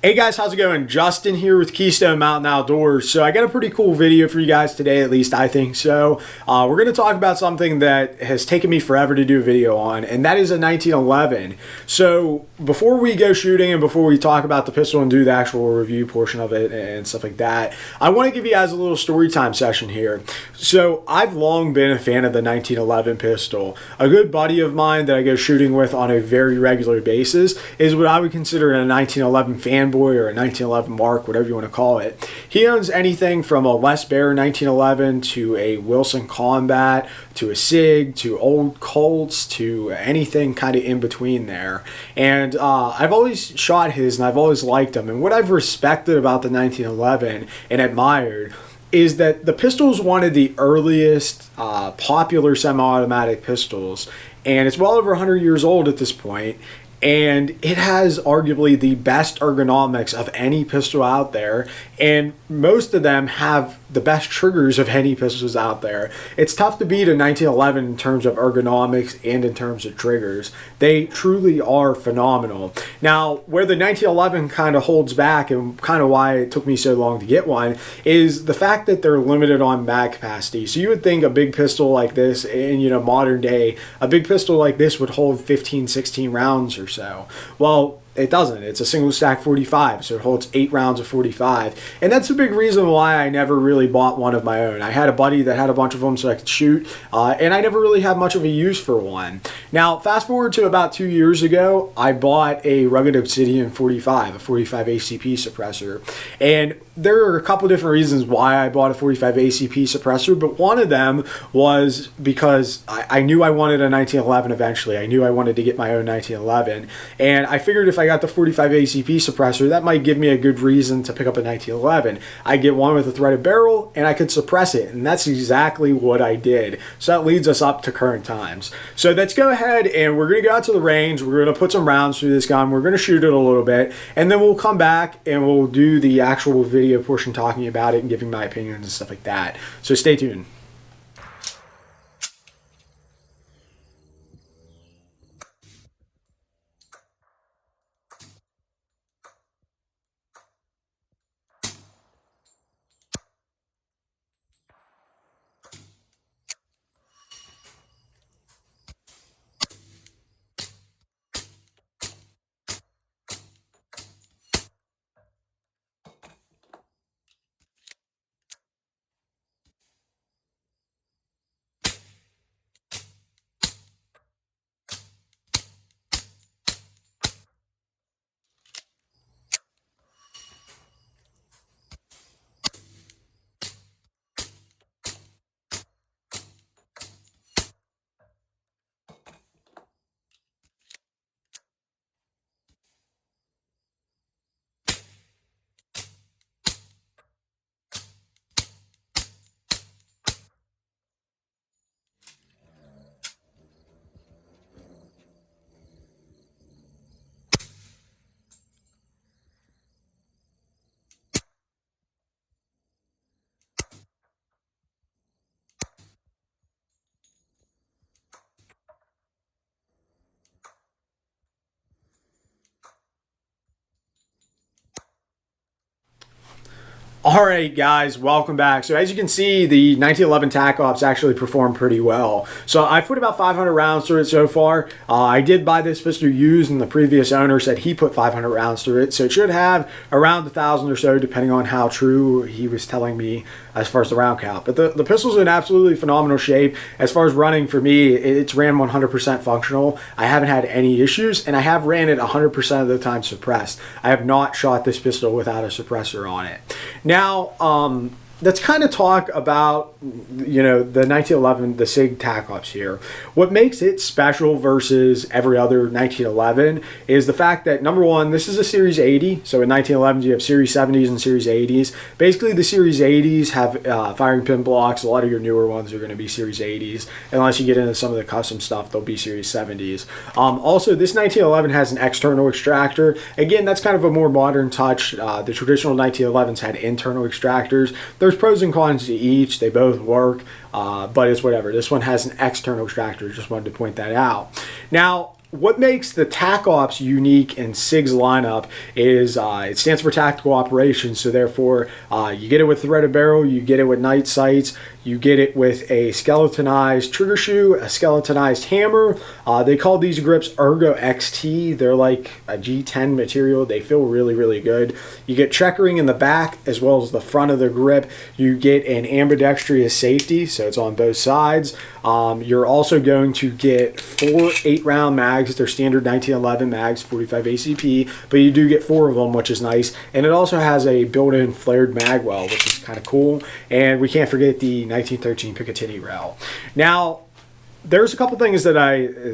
Hey guys, how's it going? Justin here with Keystone Mountain Outdoors. So I got a pretty cool video for you guys today, at least I think so. We're going to talk about something that has taken me forever to do a video on, and that is a 1911. So before we go shooting and before we talk about the pistol and do the actual review portion of it and stuff like that, I want to give you guys a little story time session here. So I've long been a fan of the 1911 pistol. A good buddy of mine that I go shooting with on a very regular basis is what I would consider a 1911 fanboy or a 1911 Mark, whatever you want to call it. He owns anything from a Les Baer 1911 to a Wilson Combat to a SIG to old Colts to anything kind of in between there. And I've always shot his and I've always liked them. And what I've respected about the 1911 and admired is that the pistol is one of the earliest popular semi-automatic pistols, and it's well over 100 years old at this point, and it has arguably the best ergonomics of any pistol out there, and most of them have the best triggers of any pistols out there. It's tough to beat a 1911 in terms of ergonomics and in terms of triggers. They truly are phenomenal. Now, where the 1911 kind of holds back and kind of why it took me so long to get one is the fact that they're limited on mag capacity. So you would think a big pistol like this in modern day, a big pistol like this would hold 15, 16 rounds or so. Well, it doesn't. It's a single stack 45, so it holds 8 rounds of 45. And that's a big reason why I never really bought one of my own. I had a buddy that had a bunch of them so I could shoot, and I never really had much of a use for one. Now, fast forward to about 2 years ago, I bought a Rugged Obsidian 45, a 45 ACP suppressor. And there are a couple different reasons why I bought a 45 ACP suppressor, but one of them was because I knew I wanted a 1911 eventually. I knew I wanted to get my own 1911, and I figured if I got the 45 ACP suppressor, that might give me a good reason to pick up a 1911. I get one with a threaded barrel, and I could suppress it, and that's exactly what I did. So that leads us up to current times. So let's go ahead, and we're going to go out to the range. We're going to put some rounds through this gun. We're going to shoot it a little bit, and then we'll come back, and we'll do the actual video portion talking about it and giving my opinions and stuff like that. So stay tuned. Alright guys, welcome back. So as you can see, the 1911 TACOPS actually performed pretty well. So I put about 500 rounds through it so far. I did buy this pistol used, and the previous owner said he put 500 rounds through it. So it should have around 1,000 or so, depending on how true he was telling me as far as the round count. But the pistol's in absolutely phenomenal shape. As far as running, for me, it's ran 100% functional. I haven't had any issues, and I have ran it 100% of the time suppressed. I have not shot this pistol without a suppressor on it. Now, let's kind of talk about, the 1911, the SIG TACOPS here. What makes it special versus every other 1911 is the fact that, number one, this is a Series 80. So in 1911s, you have Series 70s and Series 80s. Basically, the Series 80s have firing pin blocks. A lot of your newer ones are going to be Series 80s. Unless you get into some of the custom stuff, they'll be Series 70s. Also, this 1911 has an external extractor. Again, that's kind of a more modern touch. The traditional 1911s had internal extractors. There's pros and cons to each. They both work, but it's whatever. This one has an external extractor. Just wanted to point that out. Now, what makes the TACOPS unique in SIG's lineup is it stands for Tactical Operations, so therefore you get it with threaded barrel, you get it with night sights, you get it with a skeletonized trigger shoe, a skeletonized hammer. They call these grips Ergo XT. They're like a G10 material. They feel really, really good. You get checkering in the back as well as the front of the grip. You get an ambidextrous safety, so it's on both sides. You're also going to get 4 8-round mags. They're standard 1911 mags, 45 ACP, but you do get 4 of them, which is nice. And it also has a built-in flared mag well, which is kind of cool. And we can't forget the 1913 Picatinny rail. Now, there's a couple things that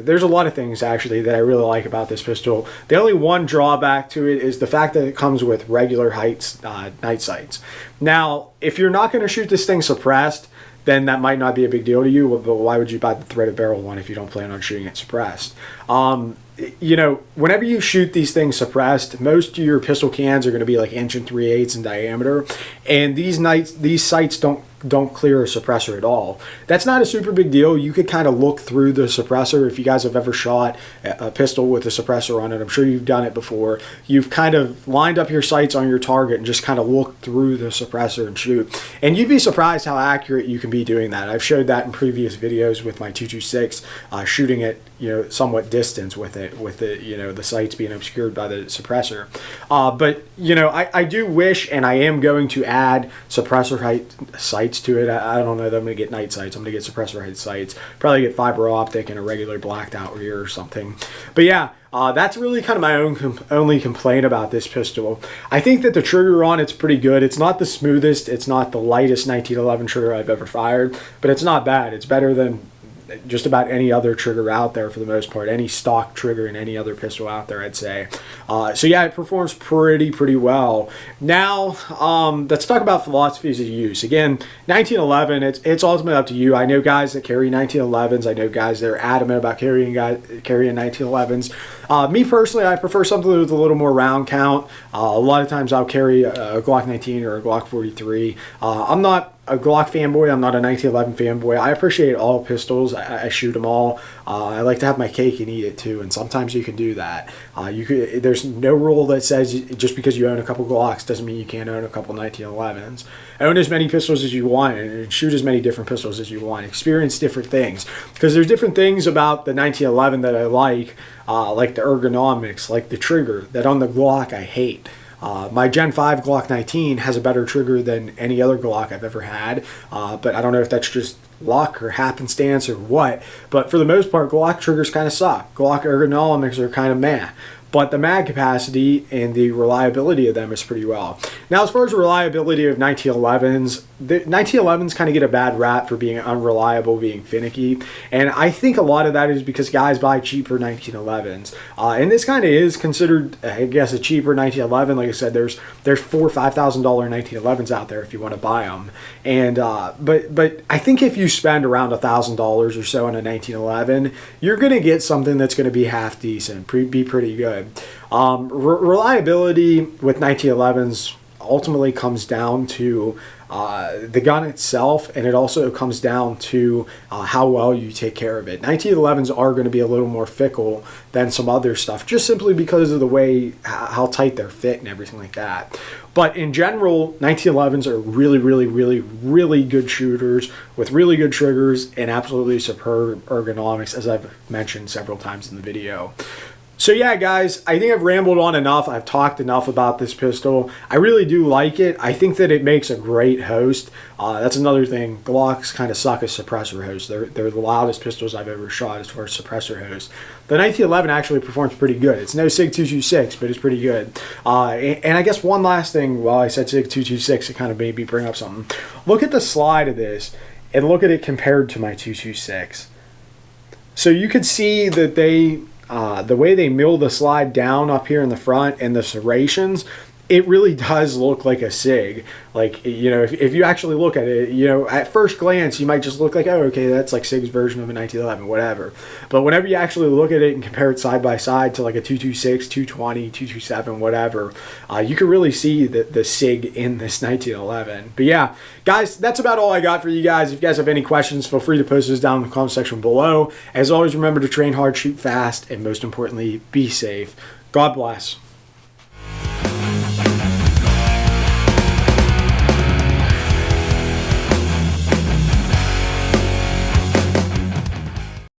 there's a lot of things actually that I really like about this pistol. The only one drawback to it is the fact that it comes with regular heights night sights. Now, if you're not going to shoot this thing suppressed, then that might not be a big deal to you, but why would you buy the threaded barrel one if you don't plan on shooting it suppressed? You know, whenever you shoot these things suppressed, most of your pistol cans are going to be like 1 3/8 in diameter, and these sights don't clear a suppressor at all. That's not a super big deal. You could kind of look through the suppressor. If you guys have ever shot a pistol with a suppressor on it, I'm sure you've done it before. You've kind of lined up your sights on your target and just kind of look through the suppressor and shoot. And you'd be surprised how accurate you can be doing that. I've showed that in previous videos with my 226, shooting at, you know, somewhat distance with it, you know, the sights being obscured by the suppressor. But, you know, I do wish, and I am going to add suppressor height sights to it. I don't know that I'm going to get night sights. I'm going to get suppressor height sights. Probably get fiber optic and a regular blacked out rear or something. But yeah, that's really kind of my only complaint about this pistol. I think that the trigger on it's pretty good. It's not the smoothest. It's not the lightest 1911 trigger I've ever fired, but it's not bad. It's better than just about any other trigger out there for the most part, any stock trigger in any other pistol out there, I'd say. So yeah, it performs pretty well. Now, let's talk about philosophies of use. Again, 1911, it's ultimately up to you. I know guys that carry 1911s. I know guys that are adamant about carrying 1911s. Me personally, I prefer something with a little more round count. A lot of times I'll carry a Glock 19 or a Glock 43. I'm not a Glock fanboy. I'm not a 1911 fanboy. I appreciate all pistols. I shoot them all. I like to have my cake and eat it too, and sometimes you can do that. There's no rule that says just because you own a couple Glocks doesn't mean you can't own a couple 1911s. Own as many pistols as you want and shoot as many different pistols as you want. Experience different things, because there's different things about the 1911 that I like the ergonomics, like the trigger, that on the Glock I hate. My Gen 5 Glock 19 has a better trigger than any other Glock I've ever had, but I don't know if that's just luck or happenstance or what, but for the most part, Glock triggers kind of suck. Glock ergonomics are kind of meh, but the mag capacity and the reliability of them is pretty well. Now, as far as the reliability of 1911s, the 1911s kind of get a bad rap for being unreliable, being finicky, and I think a lot of that is because guys buy cheaper 1911s, and this kind of is considered, I guess, a cheaper 1911. Like I said, there's $4,000 or $5,000 1911s out there if you want to buy them, and but I think if you spend around $1,000 or so on a 1911, you're going to get something that's going to be half decent, be pretty good. Reliability with 1911s ultimately comes down to the gun itself, and it also comes down to how well you take care of it. 1911s are going to be a little more fickle than some other stuff, just simply because of the way how tight they're fit and everything like that. But in general, 1911s are really good shooters with really good triggers and absolutely superb ergonomics, as I've mentioned several times in the video. So yeah, guys, I think I've rambled on enough. I've talked enough about this pistol. I really do like it. I think that it makes a great host. That's another thing. Glocks kind of suck as suppressor hosts. They're the loudest pistols I've ever shot as far as suppressor hosts. The 1911 actually performs pretty good. It's no SIG 226, but it's pretty good. And I guess one last thing, while I said SIG 226, it kind of made me bring up something. Look at the slide of this, and look at it compared to my 226. So you could see that the way they mill the slide down up here in the front and the serrations, it really does look like a SIG. Like, you know, if you actually look at it, you know, at first glance, you might just look like, oh, okay, that's like SIG's version of a 1911, whatever. But whenever you actually look at it and compare it side by side to like a 226, 220, 227, whatever, you can really see the SIG in this 1911. But yeah, guys, that's about all I got for you guys. If you guys have any questions, feel free to post those down in the comment section below. As always, remember to train hard, shoot fast, and most importantly, be safe. God bless.